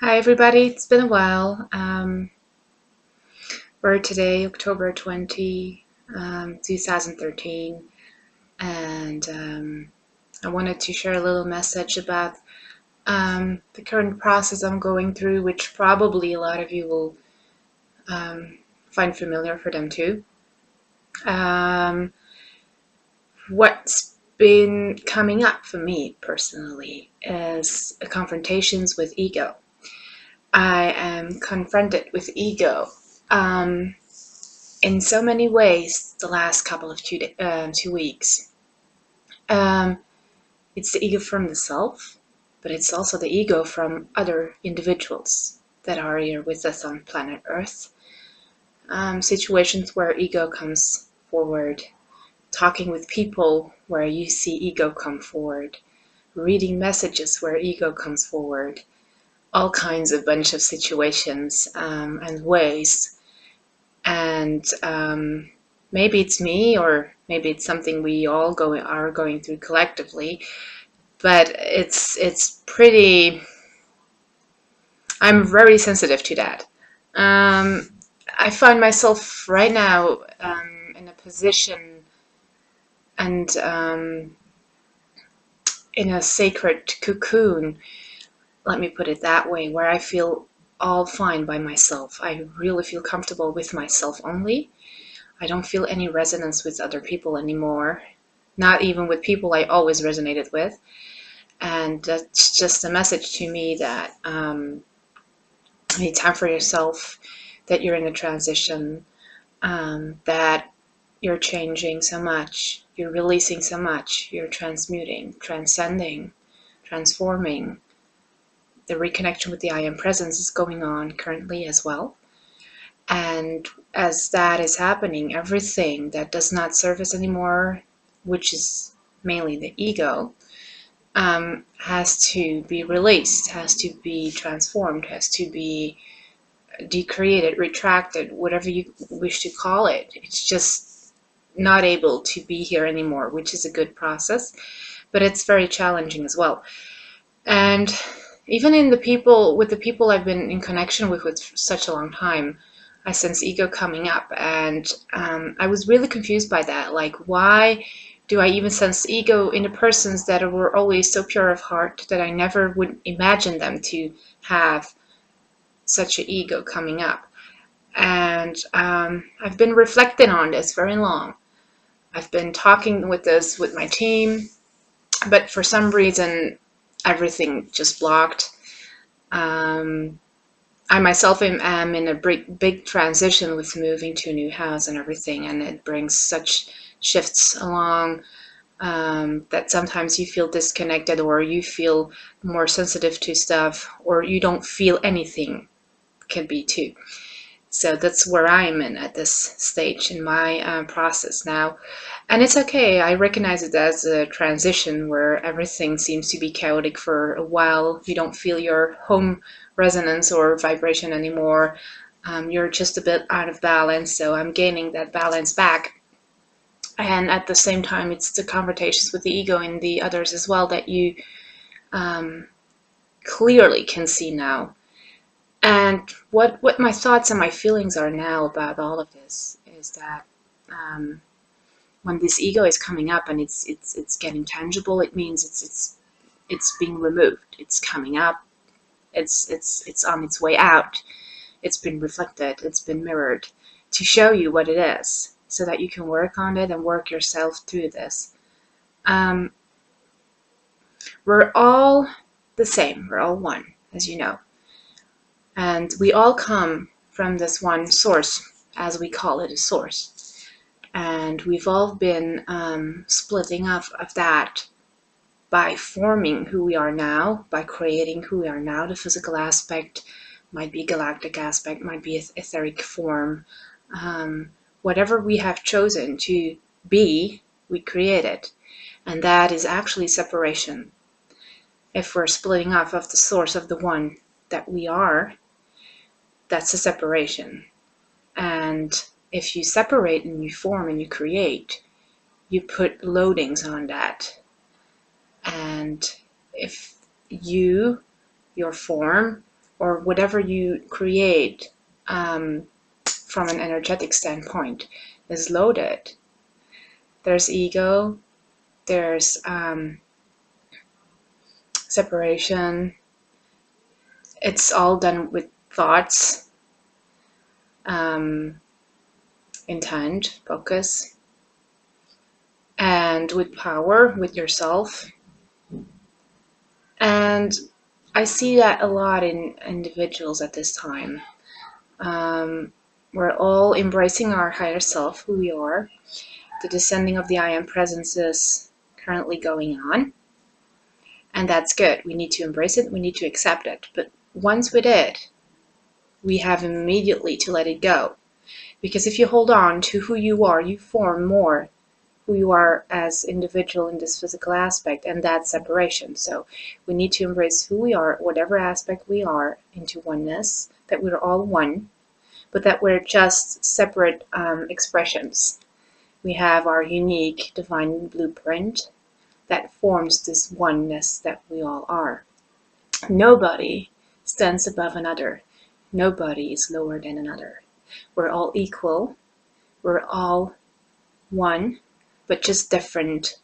Hi everybody, it's been a while. We're today, October 20, 2013, and I wanted to share a little message about the current process I'm going through, which probably a lot of you will find familiar for them too. What's been coming up for me personally is confrontations with ego. I am confronted with ego in so many ways the last couple of 2 weeks. Um, it's the ego from the self, but it's also the ego from other individuals that are here with us on planet Earth. Situations where ego comes forward, talking with people where you see ego come forward, reading messages where ego comes forward, all kinds of bunch of situations and ways. And maybe it's me, or maybe it's something we all are going through collectively, but it's pretty. I'm very sensitive to that. Um, I find myself right now in a position and in a sacred cocoon. Let me put it that way, where I feel all fine by myself. I really feel comfortable with myself only. I don't feel any resonance with other people anymore, not even with people I always resonated with. And that's just a message to me that you need time for yourself, that you're in a transition, that you're changing so much, you're releasing so much, you're transmuting, transcending, transforming. The reconnection with the I am presence is going on currently as well. And as that is happening, everything that does not serve us anymore, which is mainly the ego, has to be released, has to be transformed, has to be decreated, retracted, whatever you wish to call it. It's just not able to be here anymore, which is a good process, but it's very challenging as well. And even in the people, with the people I've been in connection with such a long time, I sense ego coming up, and I was really confused by that. Like, why do I even sense ego in the persons that were always so pure of heart that I never would imagine them to have such an ego coming up? And I've been reflecting on this very long. I've been talking with this with my team, but for some reason, everything just blocked. Um, I myself am in a big transition with moving to a new house and everything, and it brings such shifts along that sometimes you feel disconnected, or you feel more sensitive to stuff, or you don't feel anything. Can be too. So that's where I'm in at this stage in my process now. And it's okay. I recognize it as a transition where everything seems to be chaotic for a while. You don't feel your home resonance or vibration anymore. You're just a bit out of balance. So I'm gaining that balance back. And at the same time, it's the confrontations with the ego and the others as well that you clearly can see now. And what my thoughts and my feelings are now about all of this is that when this ego is coming up and it's getting tangible, it means it's being removed. It's coming up. It's on its way out. It's been reflected. It's been mirrored to show you what it is, so that you can work on it and work yourself through this. Um, we're all the same. We're all one, as you know. And we all come from this one source, as we call it, a source. And we've all been splitting off of that by forming who we are now, by creating who we are now. The physical aspect might be galactic aspect, might be etheric form. Whatever we have chosen to be, we create it. And that is actually separation. If we're splitting off of the source of the one that we are, that's a separation. And if you separate and you form and you create, you put loadings on that. And if you, your form, or whatever you create from an energetic standpoint is loaded. There's ego, there's separation. It's all done with thoughts, intent, focus, and with power, with yourself. And I see that a lot in individuals at this time. We're all embracing our higher self, who we are. The descending of the I Am presence is currently going on, and that's good. We need to embrace it, we need to accept it. But once we did, we have immediately to let it go. Because if you hold on to who you are, you form more who you are as individual in this physical aspect, and that's separation. So we need to embrace who we are, whatever aspect we are, into oneness, that we're all one, but that we're just separate expressions. We have our unique divine blueprint that forms this oneness that we all are. Nobody stands above another. Nobody is lower than another. We're all equal. We're all one, but just different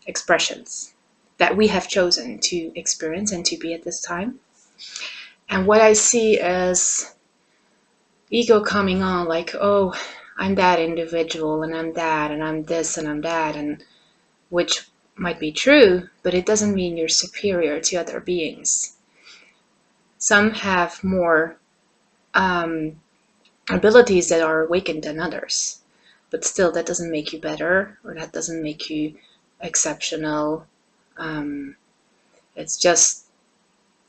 expressions that we have chosen to experience and to be at this time. And what I see is ego coming on, like, oh, I'm that individual, and I'm that, and I'm this, and I'm that, and which might be true, but it doesn't mean you're superior to other beings. Some have more abilities that are awakened than others. But still, that doesn't make you better, or that doesn't make you exceptional. It's just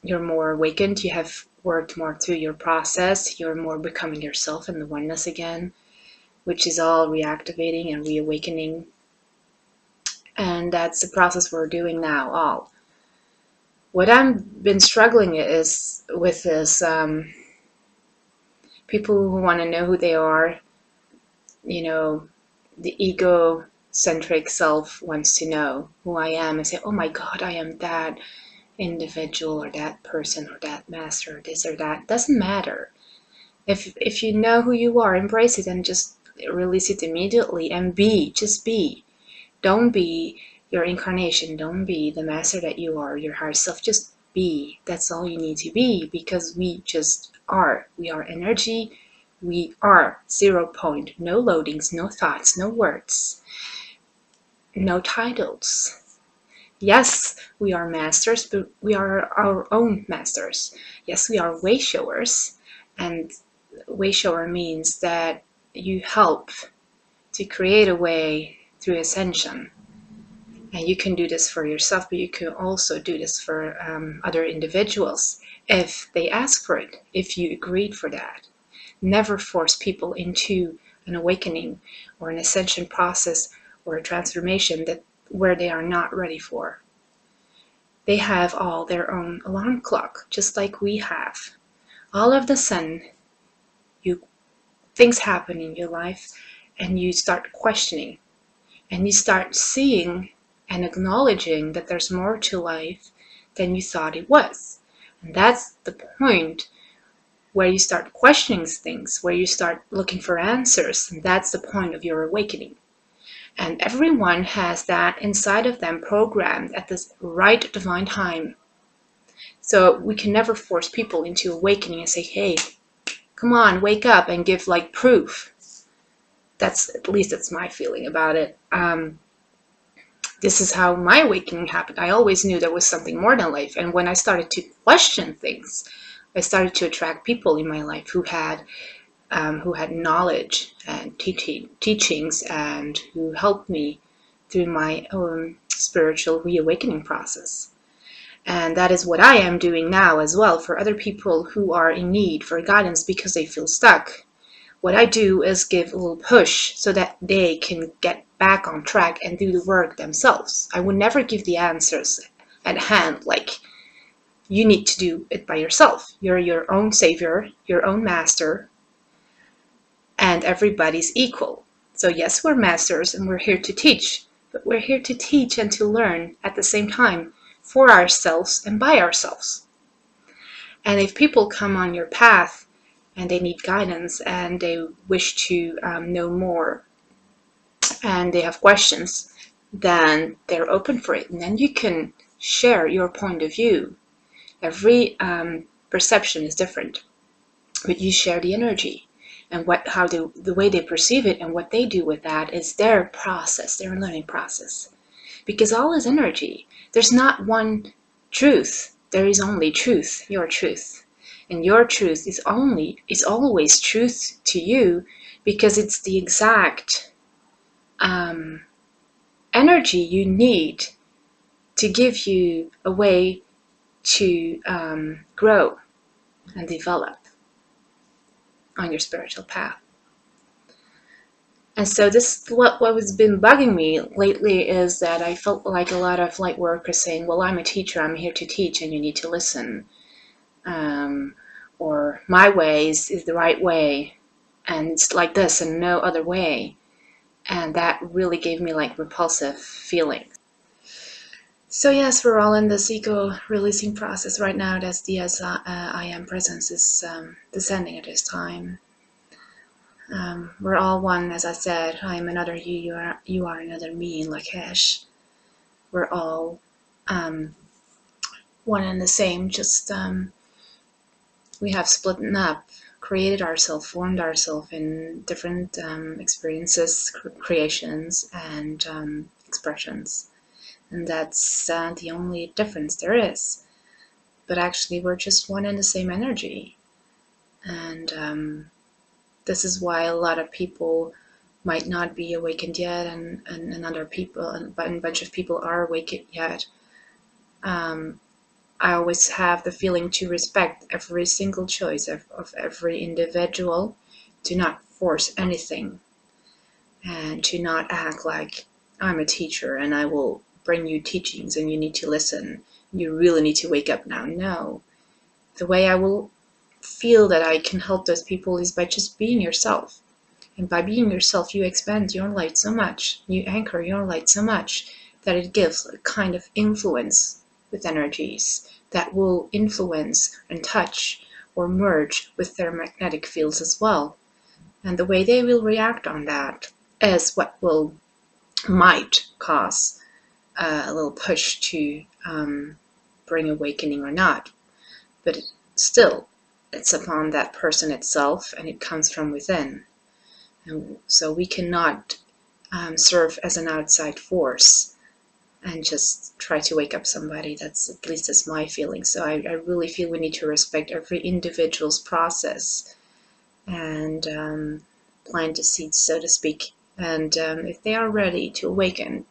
you're more awakened, you have worked more through your process, you're more becoming yourself in the oneness again, which is all reactivating and reawakening. And that's the process we're doing now, all. What I've been struggling with is people who want to know who they are. You know, the egocentric self wants to know who I am and say, oh my God, I am that individual or that person or that master or this or that. Doesn't matter. If you know who you are, embrace it and just release it immediately and be. Just be. Don't be your incarnation. Don't be the master that you are, your higher self. Just be. That's all you need to be, because we just are. We are energy. We are 0 point, no loadings, no thoughts, no words, no titles. Yes, we are masters, but we are our own masters. Yes, we are way showers, and way shower means that you help to create a way through ascension. And you can do this for yourself, but you can also do this for other individuals if they ask for it, if you agreed for that. Never force people into an awakening or an ascension process or a transformation where they are not ready for. They have all their own alarm clock, just like we have. All of the sudden, things happen in your life and you start questioning and you start seeing and acknowledging that there's more to life than you thought it was. And that's the point where you start questioning things, where you start looking for answers. And that's the point of your awakening. And everyone has that inside of them programmed at this right divine time. So we can never force people into awakening and say, hey, come on, wake up, and give like proof. At least that's my feeling about it. This is how my awakening happened. I always knew there was something more than life. And when I started to question things, I started to attract people in my life who had knowledge and teachings, and who helped me through my own spiritual reawakening process. And that is what I am doing now as well for other people who are in need for guidance because they feel stuck. What I do is give a little push so that they can get back on track and do the work themselves. I would never give the answers at hand, like, you need to do it by yourself. You're your own savior, your own master, and everybody's equal. So yes, we're masters and we're here to teach, but we're here to teach and to learn at the same time for ourselves and by ourselves. And if people come on your path and they need guidance and they wish to know more and they have questions, then they're open for it. And then you can share your point of view. Every perception is different, but you share the energy. And how the way they perceive it and what they do with that is their process, their learning process. Because all is energy. There's not one truth. There is only truth, your truth. And your truth is always truth to you, because it's the exact energy you need to give you a way to grow and develop on your spiritual path. And so this, what has been bugging me lately is that I felt like a lot of light workers saying, well, I'm a teacher, I'm here to teach, and you need to listen. Or my way is the right way, and it's like this and no other way. And that really gave me like repulsive feelings. So yes, we're all in this ego-releasing process right now as the I am presence is descending at this time. We're all one, as I said. I am another you are another me in Lakesh. We're all one and the same, just we have split up, created ourselves, formed ourselves in different experiences, creations, and expressions. And that's the only difference there is. But actually, we're just one and the same energy. And this is why a lot of people might not be awakened yet, and other people, but a bunch of people are awakened yet. I always have the feeling to respect every single choice of every individual, to not force anything, and to not act like I'm a teacher and I will bring you teachings and you need to listen. You really need to wake up now. No. The way I will feel that I can help those people is by just being yourself. And by being yourself, you expand your light so much, you anchor your light so much that it gives a kind of influence with energies that will influence and touch or merge with their magnetic fields as well. And the way they will react on that is what might cause a little push to bring awakening or not. But still, it's upon that person itself, and it comes from within. And so we cannot serve as an outside force and just try to wake up somebody. At least that's my feeling. So I really feel we need to respect every individual's process and plant the seeds, so to speak. And if they are ready to awaken,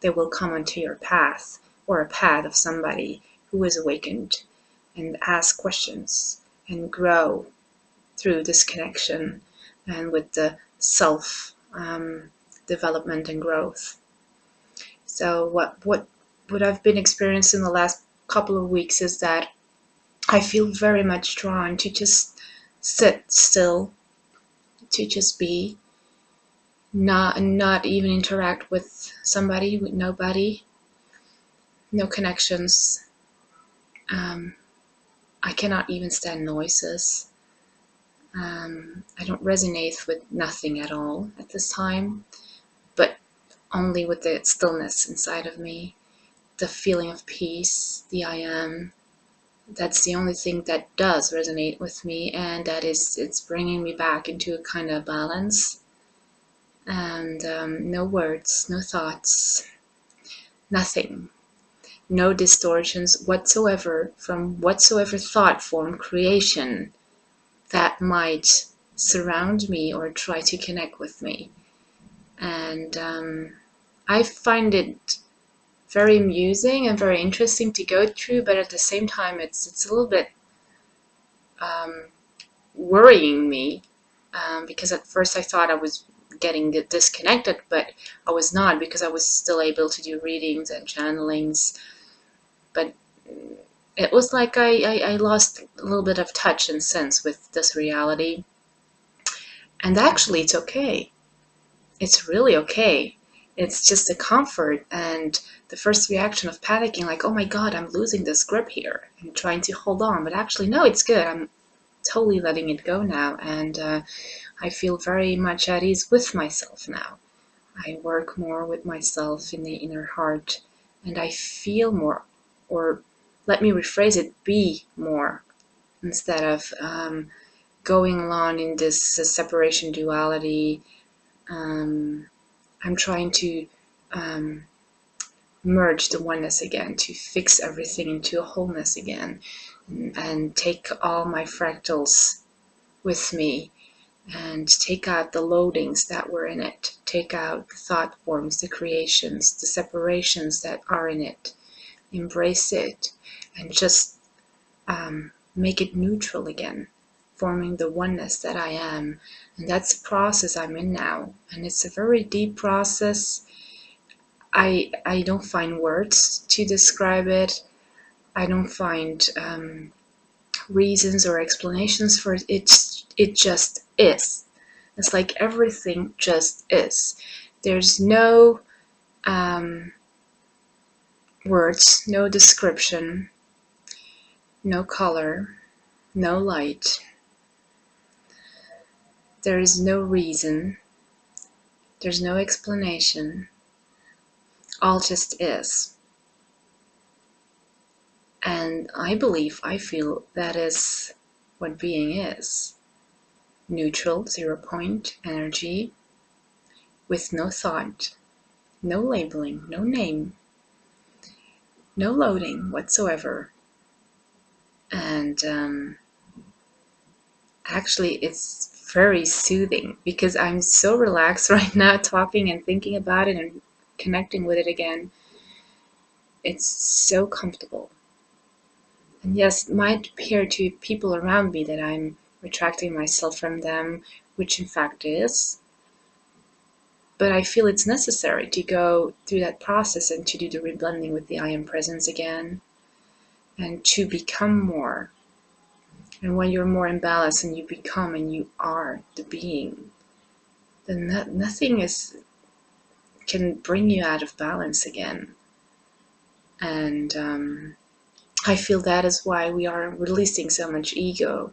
they will come onto your path, or a path of somebody who is awakened, and ask questions and grow through this connection and with the self development and growth. So what I've been experiencing the last couple of weeks is that I feel very much drawn to just sit still, to just be, not even interact with somebody, with nobody, no connections. I cannot even stand noises. I don't resonate with nothing at all at this time, but only with the stillness inside of me, the feeling of peace, the I am. That's the only thing that does resonate with me, and it's bringing me back into a kind of balance. And no words, no thoughts, nothing. No distortions whatsoever from whatsoever thought form creation that might surround me or try to connect with me. And I find it very amusing and very interesting to go through, but at the same time it's a little bit worrying me, because at first I thought I was getting disconnected, but I was not, because I was still able to do readings and channelings. But it was like I lost a little bit of touch and sense with this reality. And actually, it's okay. It's really okay. it's just a comfort. And the first reaction of panicking, like, oh my God, I'm losing this grip here and trying to hold on. But actually, no, it's good. I'm totally letting it go now. And I feel very much at ease with myself now. I work more with myself in the inner heart, and I feel more, or let me rephrase it, be more, instead of going along in this separation duality. I'm trying to merge the oneness again, to fix everything into a wholeness again, and take all my fractals with me and take out the loadings that were in it, take out the thought forms, the creations, the separations that are in it, embrace it, and just make it neutral again, forming the oneness that I am. And that's the process I'm in now, and it's a very deep process. I don't find words to describe it. I don't find reasons or explanations for it. It just is. It's like everything just is. There's no words, no description, no color, no light. There is no reason. There's no explanation. All just is. And I believe, I feel that is what being is. Neutral, 0 point energy, with no thought, no labeling, no name, no loading whatsoever. And actually it's very soothing, because I'm so relaxed right now talking and thinking about it and connecting with it again. It's so comfortable. And yes, it might appear to people around me that I'm retracting myself from them, which in fact is. But I feel it's necessary to go through that process and to do the reblending with the I am presence again, and to become more. And when you're more in balance and you become and you are the being, then nothing can bring you out of balance again. And I feel that is why we are releasing so much ego,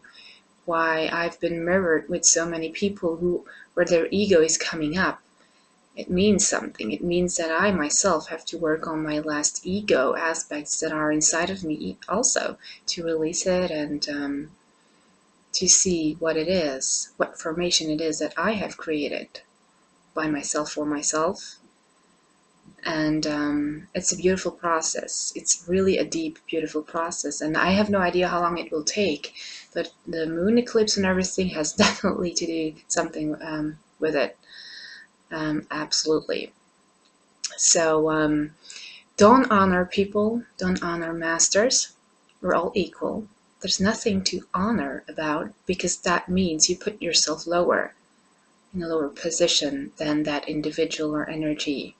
why I've been mirrored with so many people where their ego is coming up. It means something. It means that I myself have to work on my last ego aspects that are inside of me also, to release it and to see what it is, what formation it is that I have created by myself for myself. And it's a beautiful process. It's really a deep, beautiful process. And I have no idea how long it will take, but the moon eclipse and everything has definitely to do something with it. Absolutely. So don't honor people, don't honor masters. We're all equal. There's nothing to honor about, because that means you put yourself lower, in a lower position than that individual or energy.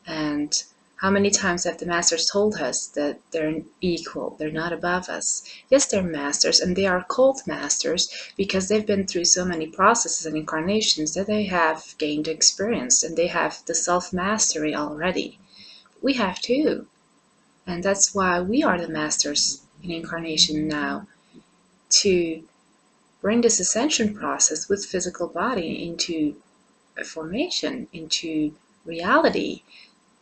And how many times have the masters told us that they're equal, they're not above us? Yes, they're masters, and they are called masters because they've been through so many processes and incarnations that they have gained experience, and they have the self-mastery already. We have too. And that's why we are the masters in incarnation now, to bring this ascension process with physical body into a formation, into reality.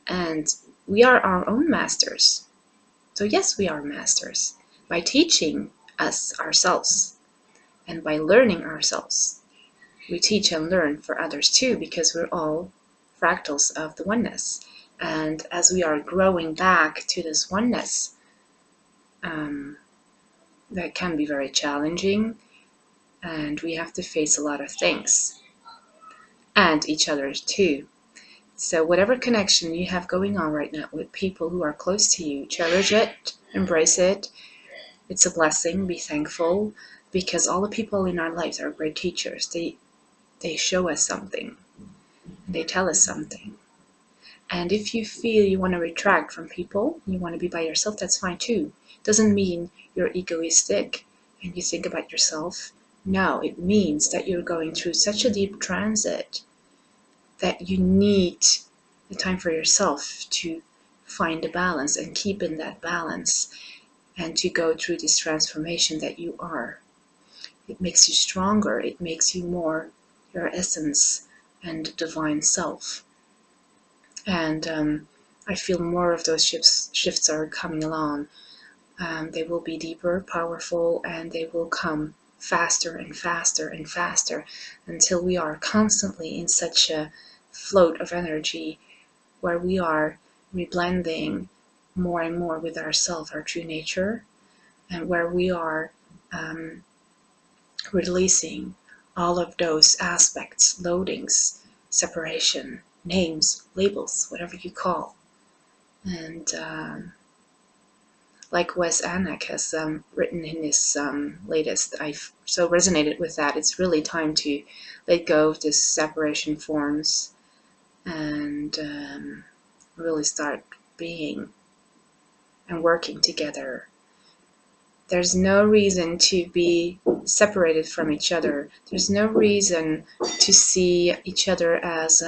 And we are our own masters. So yes, we are masters by teaching us ourselves and by learning ourselves. We teach and learn for others too, because we're all fractals of the oneness. And as we are growing back to this oneness, that can be very challenging, and we have to face a lot of things, and each other too. So whatever connection you have going on right now with people who are close to you, cherish it, embrace it. It's a blessing. Be thankful, because all the people in our lives are great teachers. They show us something. They tell us something. And if you feel you want to retract from people, you want to be by yourself, that's fine too. Doesn't mean you're egoistic and you think about yourself. No, it means that you're going through such a deep transit that you need a time for yourself to find a balance and keep in that balance, and to go through this transformation that you are. It makes you stronger. It makes you more your essence and divine self. And I feel more of those shifts are coming along. They will be deeper, powerful, and they will come faster and faster and faster until we are constantly in such a float of energy where we are reblending more and more with ourself, our true nature, and where we are releasing all of those aspects, loadings, separation, names, labels, whatever you call. And like Wes Anak has written in his latest, I've so resonated with that. It's really time to let go of this separation forms and really start being and working together. There's no reason to be separated from each other. There's no reason to see each other as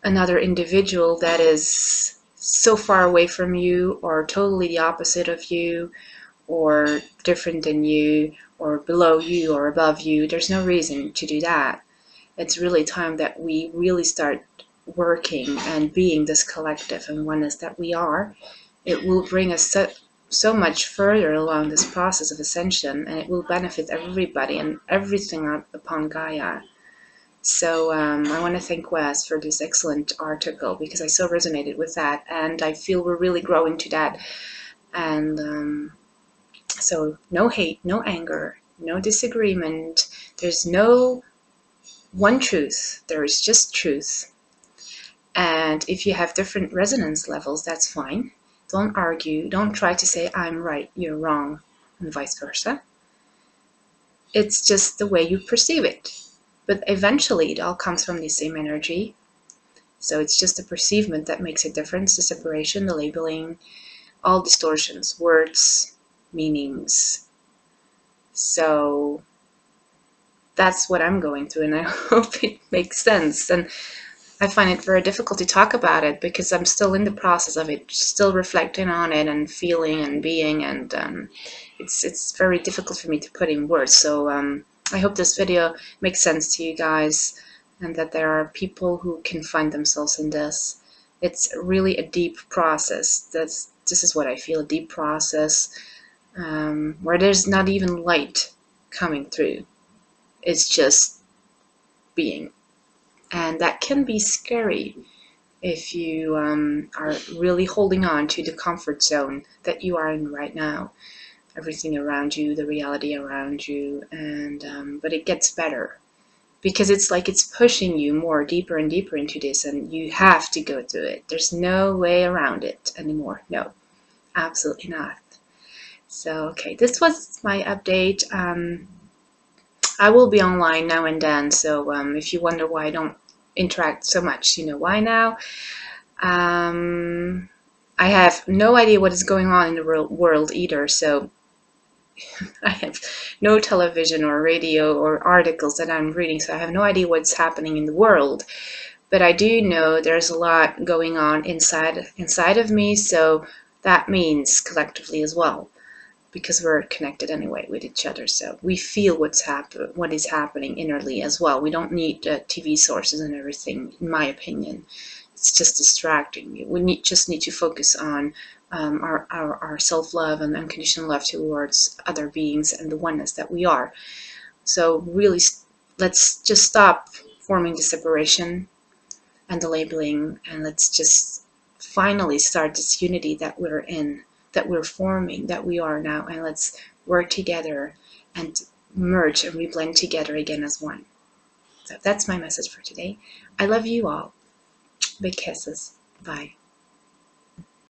another individual that is so far away from you, or totally the opposite of you, or different than you, or below you, or above you. There's no reason to do that. It's really time that we really start working and being this collective and oneness that we are. It will bring us so much further along this process of ascension, and it will benefit everybody and everything upon Gaia. So I want to thank Wes for this excellent article, because I so resonated with that, and I feel we're really growing to that. And so no hate, no anger, no disagreement. There's no one truth. There is just truth. And if you have different resonance levels, that's fine. Don't argue. Don't try to say I'm right, you're wrong, and vice versa. It's just the way you perceive it. But eventually it all comes from the same energy. So it's just the perceivement that makes a difference, the separation, the labeling, all distortions, words, meanings. So that's what I'm going through, and I hope it makes sense. And I find it very difficult to talk about it because I'm still in the process of it, still reflecting on it and feeling and being, and it's very difficult for me to put in words. So I hope this video makes sense to you guys, and that there are people who can find themselves in this. It's really a deep process. This is what I feel, a deep process where there's not even light coming through. It's just being. And that can be scary if you are really holding on to the comfort zone that you are in right now. Everything around you, the reality around you, and but it gets better, because it's like it's pushing you more deeper and deeper into this, and you have to go through it. There's no way around it anymore. No, absolutely not. So okay, this was my update. I will be online now and then, so if you wonder why I don't interact so much, you know why now. I have no idea what is going on in the world either, so I have no television or radio or articles that I'm reading, so I have no idea what's happening in the world. But I do know there's a lot going on inside of me, so that means collectively as well, because we're connected anyway with each other. So we feel what is happening innerly as well. We don't need TV sources and everything, in my opinion. It's just distracting. We just need to focus on our self-love and unconditional love towards other beings and the oneness that we are. So really, let's just stop forming the separation and the labeling, and let's just finally start this unity that we're in, that we're forming, that we are now, and let's work together and merge and reblend together again as one. So that's my message for today. I love you all. Big kisses. Bye.